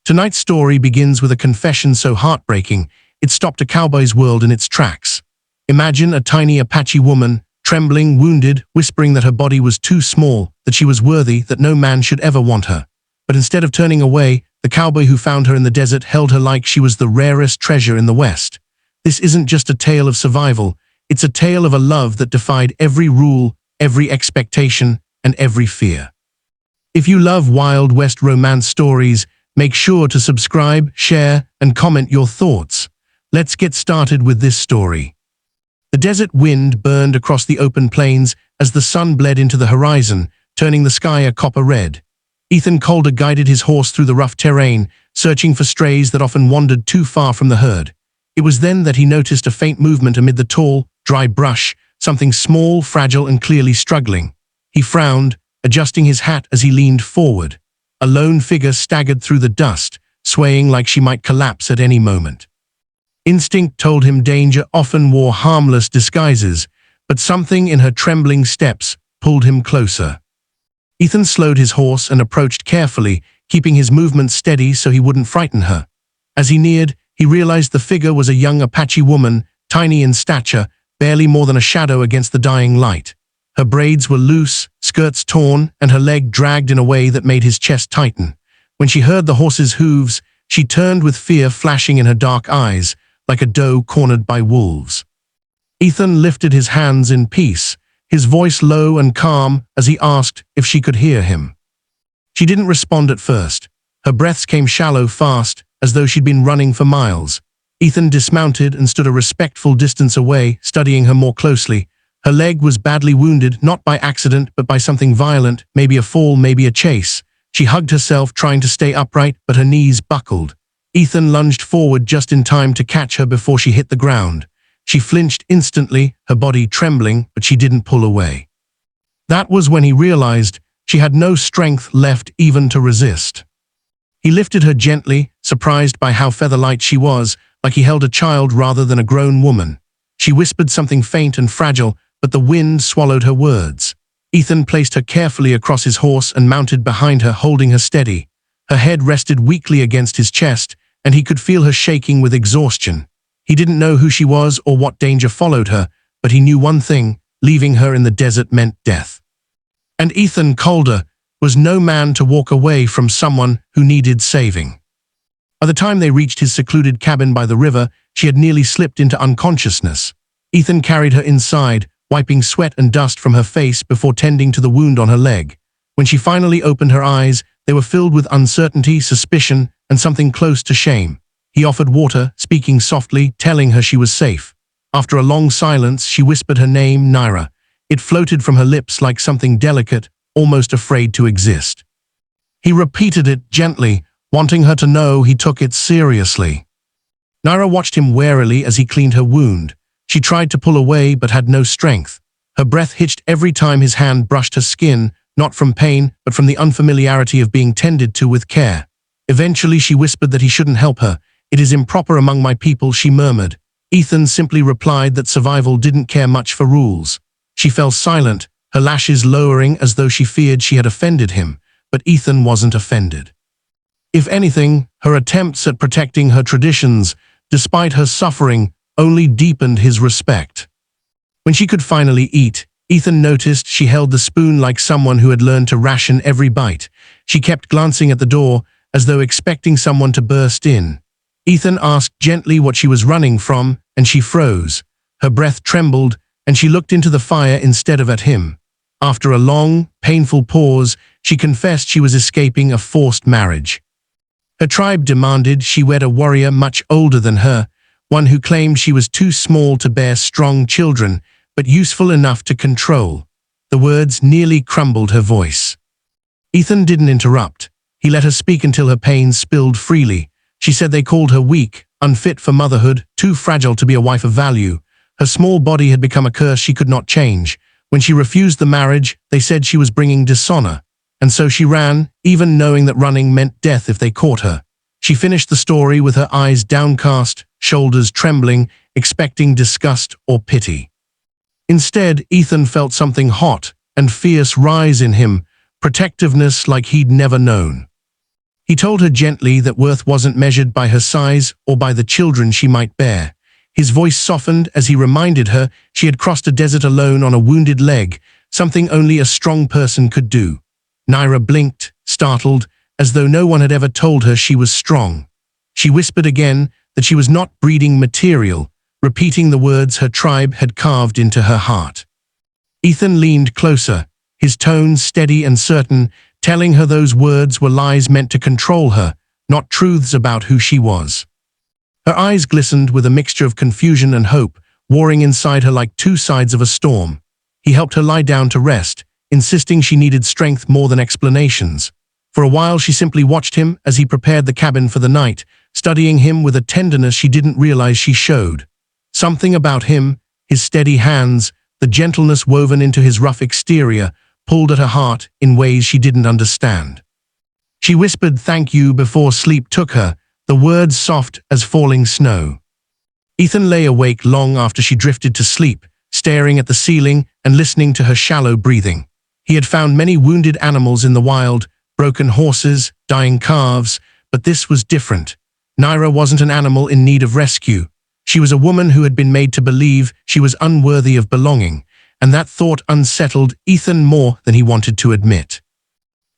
Tonight's story begins with a confession so heartbreaking, it stopped a cowboy's world in its tracks. Imagine a tiny Apache woman, trembling, wounded, whispering that her body was too small, that she was worthy, that no man should ever want her. But instead of turning away, the cowboy who found her in the desert held her like she was the rarest treasure in the West. This isn't just a tale of survival, it's a tale of a love that defied every rule, every expectation, and every fear. If you love Wild West romance stories, make sure to subscribe, share, and comment your thoughts. Let's get started with this story. The desert wind burned across the open plains as the sun bled into the horizon, turning the sky a copper red. Ethan Calder guided his horse through the rough terrain, searching for strays that often wandered too far from the herd. It was then that he noticed a faint movement amid the tall, dry brush, something small, fragile, and clearly struggling. He frowned, adjusting his hat as he leaned forward. A lone figure staggered through the dust, swaying like she might collapse at any moment. Instinct told him danger often wore harmless disguises, but something in her trembling steps pulled him closer. Ethan slowed his horse and approached carefully, keeping his movements steady so he wouldn't frighten her. As he neared, he realized the figure was a young Apache woman, tiny in stature, barely more than a shadow against the dying light. Her braids were loose, skirts torn, and her leg dragged in a way that made his chest tighten. When she heard the horse's hooves, she turned with fear flashing in her dark eyes, like a doe cornered by wolves. Ethan lifted his hands in peace, his voice low and calm as he asked if she could hear him. She didn't respond at first. Her breaths came shallow, fast, as though she'd been running for miles. Ethan dismounted and stood a respectful distance away, studying her more closely. Her leg was badly wounded, not by accident, but by something violent, maybe a fall, maybe a chase. She hugged herself, trying to stay upright, but her knees buckled. Ethan lunged forward just in time to catch her before she hit the ground. She flinched instantly, her body trembling, but she didn't pull away. That was when he realized she had no strength left even to resist. He lifted her gently, surprised by how feather-light she was, like he held a child rather than a grown woman. She whispered something faint and fragile, but the wind swallowed her words. Ethan placed her carefully across his horse and mounted behind her, holding her steady. Her head rested weakly against his chest, and he could feel her shaking with exhaustion. He didn't know who she was or what danger followed her, but he knew one thing: leaving her in the desert meant death. And Ethan Calder was no man to walk away from someone who needed saving. By the time they reached his secluded cabin by the river, she had nearly slipped into unconsciousness. Ethan carried her inside, wiping sweat and dust from her face before tending to the wound on her leg. When she finally opened her eyes, they were filled with uncertainty, suspicion, and something close to shame. He offered water, speaking softly, telling her she was safe. After a long silence, she whispered her name, Naira. It floated from her lips like something delicate, almost afraid to exist. He repeated it gently, wanting her to know he took it seriously. Naira watched him warily as he cleaned her wound. She tried to pull away but had no strength. Her breath hitched every time his hand brushed her skin, not from pain, but from the unfamiliarity of being tended to with care. Eventually she whispered that he shouldn't help her. "It is improper among my people," she murmured. Ethan simply replied that survival didn't care much for rules. She fell silent, her lashes lowering as though she feared she had offended him, but Ethan wasn't offended. If anything, her attempts at protecting her traditions, despite her suffering, only deepened his respect. When she could finally eat, Ethan noticed she held the spoon like someone who had learned to ration every bite. She kept glancing at the door, as though expecting someone to burst in. Ethan asked gently what she was running from, and she froze. Her breath trembled, and she looked into the fire instead of at him. After a long, painful pause, she confessed she was escaping a forced marriage. Her tribe demanded she wed a warrior much older than her, one who claimed she was too small to bear strong children, but useful enough to control. The words nearly crumbled her voice. Ethan didn't interrupt. He let her speak until her pain spilled freely. She said they called her weak, unfit for motherhood, too fragile to be a wife of value. Her small body had become a curse she could not change. When she refused the marriage, they said she was bringing dishonor. And so she ran, even knowing that running meant death if they caught her. She finished the story with her eyes downcast, shoulders trembling, expecting disgust or pity. Instead, Ethan felt something hot and fierce rise in him, protectiveness like he'd never known. He told her gently that worth wasn't measured by her size or by the children she might bear. His voice softened as he reminded her she had crossed a desert alone on a wounded leg, something only a strong person could do. Naira blinked, startled, as though no one had ever told her she was strong. She whispered again that she was not breeding material, repeating the words her tribe had carved into her heart. Ethan leaned closer, his tone steady and certain, telling her those words were lies meant to control her, not truths about who she was. Her eyes glistened with a mixture of confusion and hope, warring inside her like two sides of a storm. He helped her lie down to rest, insisting she needed strength more than explanations. For a while she simply watched him as he prepared the cabin for the night, studying him with a tenderness she didn't realize she showed. Something about him, his steady hands, the gentleness woven into his rough exterior, pulled at her heart in ways she didn't understand. She whispered thank you before sleep took her, the words soft as falling snow. Ethan lay awake long after she drifted to sleep, staring at the ceiling and listening to her shallow breathing. He had found many wounded animals in the wild, broken horses, dying calves, but this was different. Naira wasn't an animal in need of rescue. She was a woman who had been made to believe she was unworthy of belonging, and that thought unsettled Ethan more than he wanted to admit.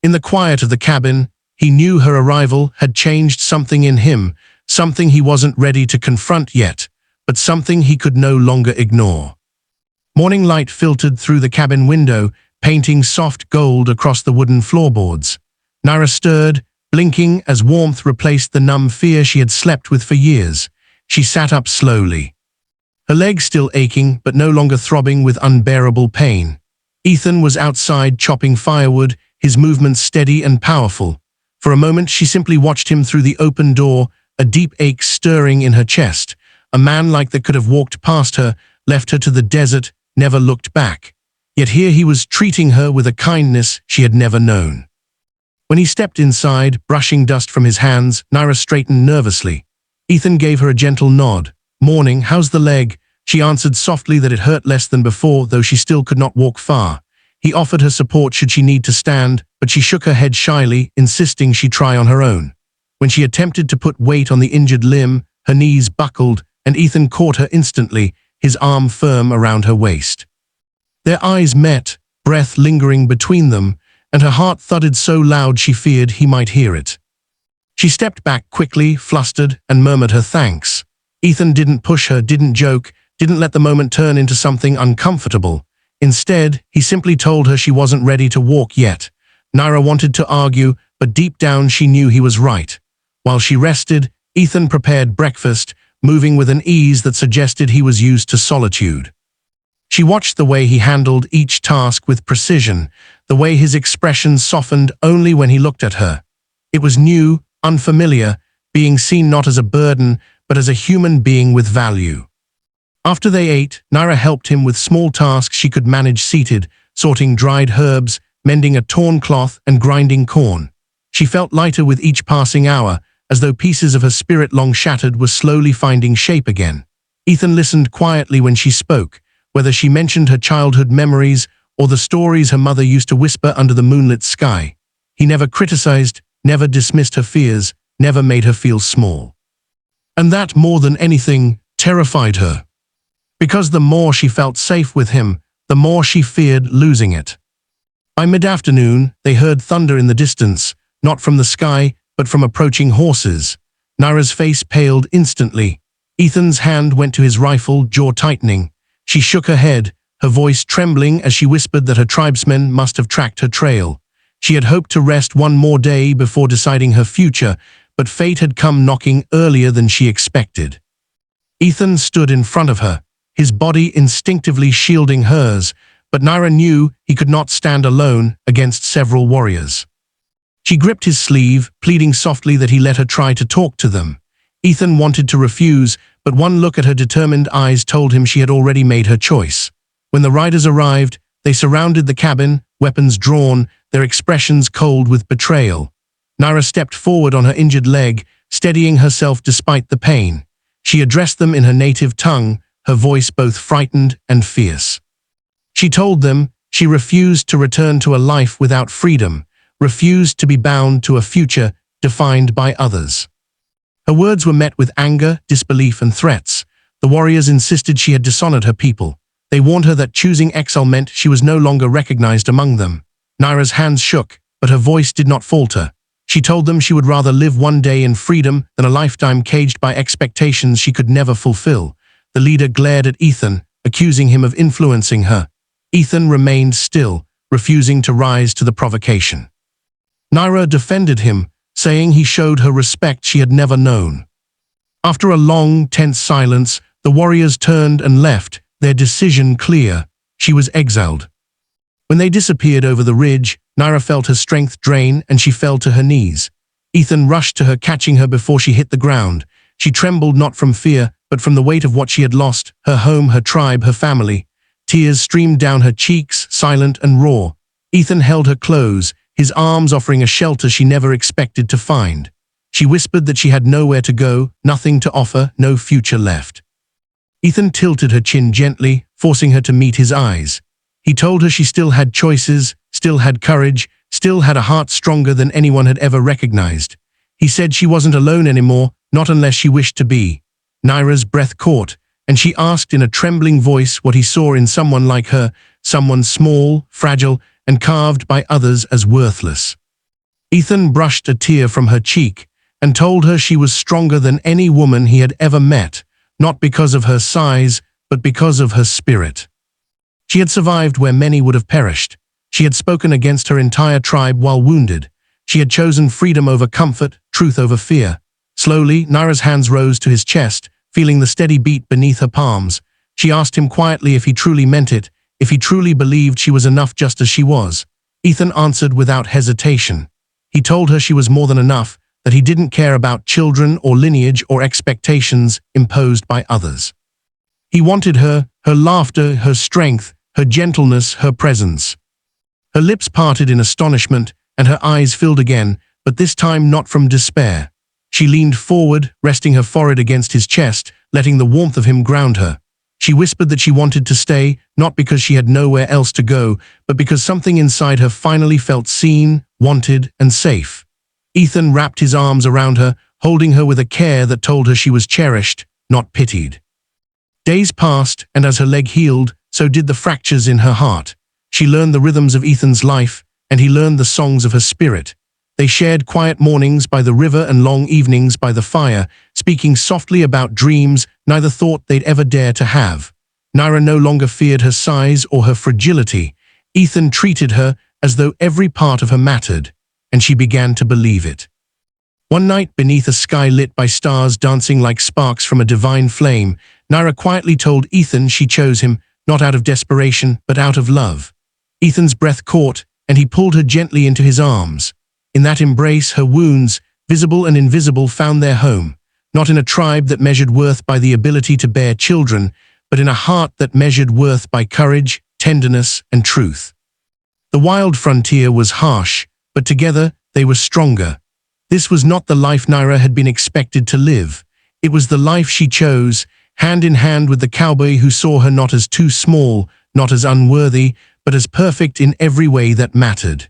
In the quiet of the cabin, he knew her arrival had changed something in him, something he wasn't ready to confront yet, but something he could no longer ignore. Morning light filtered through the cabin window, painting soft gold across the wooden floorboards. Naira stirred, blinking as warmth replaced the numb fear she had slept with for years. She sat up slowly, her legs still aching but no longer throbbing with unbearable pain. Ethan was outside chopping firewood, his movements steady and powerful. For a moment she simply watched him through the open door, a deep ache stirring in her chest. A man like that could have walked past her, left her to the desert, never looked back. Yet here he was treating her with a kindness she had never known. When he stepped inside, brushing dust from his hands, Naira straightened nervously. Ethan gave her a gentle nod. "Morning, how's the leg?" She answered softly that it hurt less than before, though she still could not walk far. He offered her support should she need to stand, but she shook her head shyly, insisting she try on her own. When she attempted to put weight on the injured limb, her knees buckled, and Ethan caught her instantly, his arm firm around her waist. Their eyes met, breath lingering between them, and her heart thudded so loud she feared he might hear it. She stepped back quickly, flustered, and murmured her thanks. Ethan didn't push her, didn't joke, didn't let the moment turn into something uncomfortable. Instead, he simply told her she wasn't ready to walk yet. Naira wanted to argue, but deep down she knew he was right. While she rested, Ethan prepared breakfast, moving with an ease that suggested he was used to solitude. She watched the way he handled each task with precision, the way his expression softened only when he looked at her. It was new, unfamiliar, being seen not as a burden, but as a human being with value. After they ate, Naira helped him with small tasks she could manage seated, sorting dried herbs, mending a torn cloth, and grinding corn. She felt lighter with each passing hour, as though pieces of her spirit long shattered were slowly finding shape again. Ethan listened quietly when she spoke, whether she mentioned her childhood memories or the stories her mother used to whisper under the moonlit sky. He never criticized, never dismissed her fears, never made her feel small. And that, more than anything, terrified her. Because the more she felt safe with him, the more she feared losing it. By mid-afternoon, they heard thunder in the distance, not from the sky, but from approaching horses. Naira's face paled instantly. Ethan's hand went to his rifle, jaw tightening. She shook her head, her voice trembling as she whispered that her tribesmen must have tracked her trail. She had hoped to rest one more day before deciding her future, but fate had come knocking earlier than she expected. Ethan stood in front of her, his body instinctively shielding hers, but Naira knew he could not stand alone against several warriors. She gripped his sleeve, pleading softly that he let her try to talk to them. Ethan wanted to refuse, but one look at her determined eyes told him she had already made her choice. When the riders arrived, they surrounded the cabin, weapons drawn, their expressions cold with betrayal. Naira stepped forward on her injured leg, steadying herself despite the pain. She addressed them in her native tongue, her voice both frightened and fierce. She told them she refused to return to a life without freedom, refused to be bound to a future defined by others. Her words were met with anger, disbelief, and threats. The warriors insisted she had dishonored her people. They warned her that choosing exile meant she was no longer recognized among them. Naira's hands shook, but her voice did not falter. She told them she would rather live one day in freedom than a lifetime caged by expectations she could never fulfill. The leader glared at Ethan, accusing him of influencing her. Ethan remained still, refusing to rise to the provocation. Naira defended him, saying he showed her respect she had never known. After a long, tense silence, the warriors turned and left, their decision clear. She was exiled. When they disappeared over the ridge, Naira felt her strength drain and she fell to her knees. Ethan rushed to her, catching her before she hit the ground. She trembled not from fear, but from the weight of what she had lost, her home, her tribe, her family. Tears streamed down her cheeks, silent and raw. Ethan held her close, his arms offering a shelter she never expected to find. She whispered that she had nowhere to go, nothing to offer, no future left. Ethan tilted her chin gently, forcing her to meet his eyes. He told her she still had choices, still had courage, still had a heart stronger than anyone had ever recognized. He said she wasn't alone anymore, not unless she wished to be. Naira's breath caught, and she asked in a trembling voice what he saw in someone like her, someone small, fragile, and carved by others as worthless. Ethan brushed a tear from her cheek and told her she was stronger than any woman he had ever met, not because of her size, but because of her spirit. She had survived where many would have perished. She had spoken against her entire tribe while wounded. She had chosen freedom over comfort, truth over fear. Slowly, Naira's hands rose to his chest, feeling the steady beat beneath her palms. She asked him quietly if he truly meant it, if he truly believed she was enough just as she was. Ethan answered without hesitation. He told her she was more than enough, that he didn't care about children or lineage or expectations imposed by others. He wanted her, her laughter, her strength, her gentleness, her presence. Her lips parted in astonishment, and her eyes filled again, but this time not from despair. She leaned forward, resting her forehead against his chest, letting the warmth of him ground her. She whispered that she wanted to stay, not because she had nowhere else to go, but because something inside her finally felt seen, wanted, and safe. Ethan wrapped his arms around her, holding her with a care that told her she was cherished, not pitied. Days passed, and as her leg healed, so did the fractures in her heart. She learned the rhythms of Ethan's life, and he learned the songs of her spirit. They shared quiet mornings by the river and long evenings by the fire, speaking softly about dreams neither thought they'd ever dare to have. Naira no longer feared her size or her fragility. Ethan treated her as though every part of her mattered, and she began to believe it. One night, beneath a sky lit by stars dancing like sparks from a divine flame, Naira quietly told Ethan she chose him, not out of desperation, but out of love. Ethan's breath caught, and he pulled her gently into his arms. In that embrace, her wounds, visible and invisible, found their home, not in a tribe that measured worth by the ability to bear children, but in a heart that measured worth by courage, tenderness, and truth. The wild frontier was harsh, but together they were stronger. This was not the life Naira had been expected to live. It was the life she chose, hand in hand with the cowboy who saw her not as too small, not as unworthy, but as perfect in every way that mattered.